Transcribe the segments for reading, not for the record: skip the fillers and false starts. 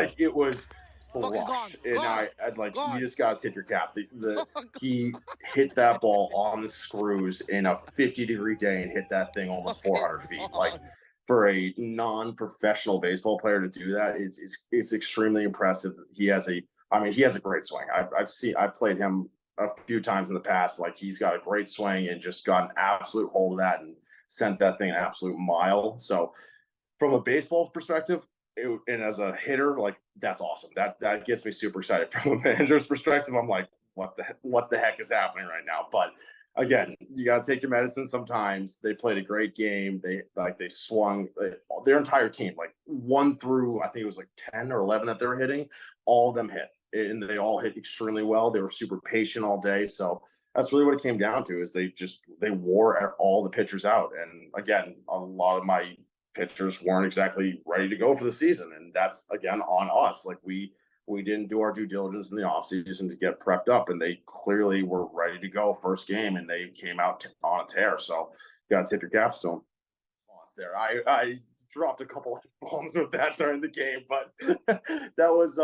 Like it was Fucking gone. flush, and Gone. I'd like you Gone. just gotta tip your cap. Gone. He hit that ball on the screws in a 50-degree day and hit that thing almost Fucking 400 feet. Like gone. for a non-professional baseball player to do that, it's extremely impressive. He has a great swing. I've played him a few times in the past. Like he's got a great swing and just got an absolute hold of that and sent that thing an absolute mile. So from a baseball perspective, and as a hitter, like that's awesome. That gets me super excited. From a manager's perspective, I'm like, what the heck is happening right now? But again, you got to take your medicine. Sometimes they played a great game. They swung their entire team, like 1 through I think it was like 10 or 11 that they were hitting. All of them hit, and they all hit extremely well. They were super patient all day. So that's really what it came down to. Is they wore all the pitchers out. And again, a lot of my pitchers weren't exactly ready to go for the season, and that's again on us. Like we didn't do our due diligence in the offseason to get prepped up, and they clearly were ready to go first game, and they came out on a tear. So you got to tip your cap. So there, I dropped a couple of bombs with that during the game, but that was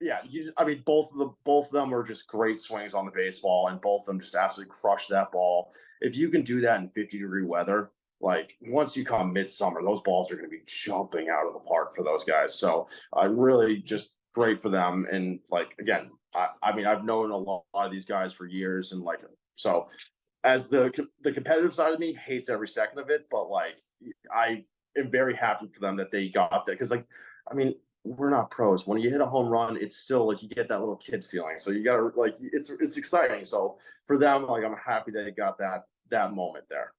yeah. I mean, both of them were just great swings on the baseball, and both of them just absolutely crushed that ball. If you can do that in 50-degree weather, like once you come midsummer, those balls are going to be jumping out of the park for those guys. So really just great for them. And like again, I mean, I've known a lot of these guys for years, and like so as the competitive side of me hates every second of it, but like I am very happy for them that they got there because like I mean we're not pros. When you hit a home run, it's still like you get that little kid feeling. So you got to like it's exciting. So for them, like I'm happy they got that moment there.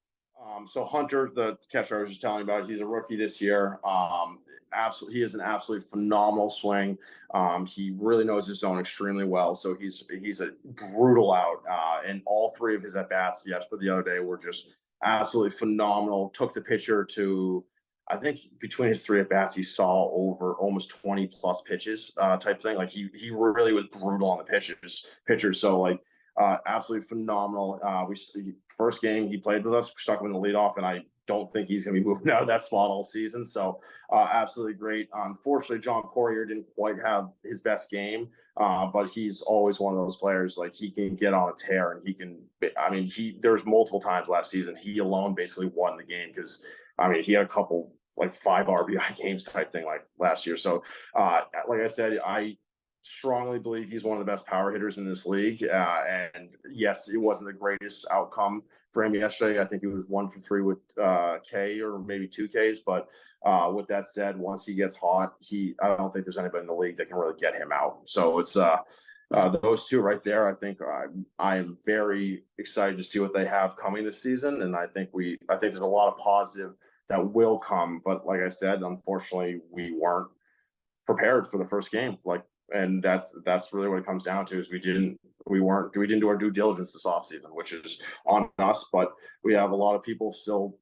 So Hunter, the catcher I was just telling you about, he's a rookie this year. He has an absolutely phenomenal swing. He really knows his zone extremely well. So he's a brutal out. And all three of his at bats, the other day were just absolutely phenomenal. Took the pitcher to, I think between his three at bats, he saw over almost 20 plus pitches, type thing. Like he really was brutal on the pitchers. So like absolutely phenomenal. First game he played with us, we stuck him in the leadoff, and I don't think he's going to be moving out of that spot all season. So absolutely great. Unfortunately, John Poirier didn't quite have his best game, but he's always one of those players. Like he can get on a tear, and he can. I mean, there's multiple times last season he alone basically won the game because I mean he had a couple like 5 RBI games type thing like last year. So like I said, I strongly believe he's one of the best power hitters in this league. And yes, it wasn't the greatest outcome for him yesterday. I think he was 1 for 3 with K or maybe 2 Ks. But with that said, once he gets hot, I don't think there's anybody in the league that can really get him out. So it's those two right there. I think I am very excited to see what they have coming this season, and I think there's a lot of positive that will come. But like I said, unfortunately, we weren't prepared for the first game. And that's really what it comes down to is we didn't do our due diligence this offseason, which is on us. But we have a lot of people still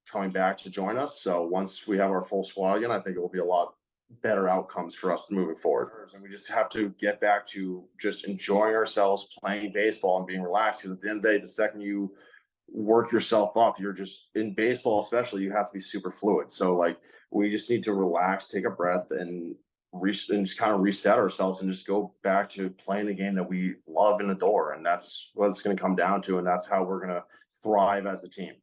coming back to join us. So once we have our full squad again, I think it will be a lot better outcomes for us moving forward. And we just have to get back to just enjoying ourselves, playing baseball and being relaxed. Because at the end of the day, the second you work yourself up, you're just in baseball, especially, you have to be super fluid. So like we just need to relax, take a breath, and just kind of reset ourselves and just go back to playing the game that we love and adore. And that's what it's going to come down to. And that's how we're going to thrive as a team.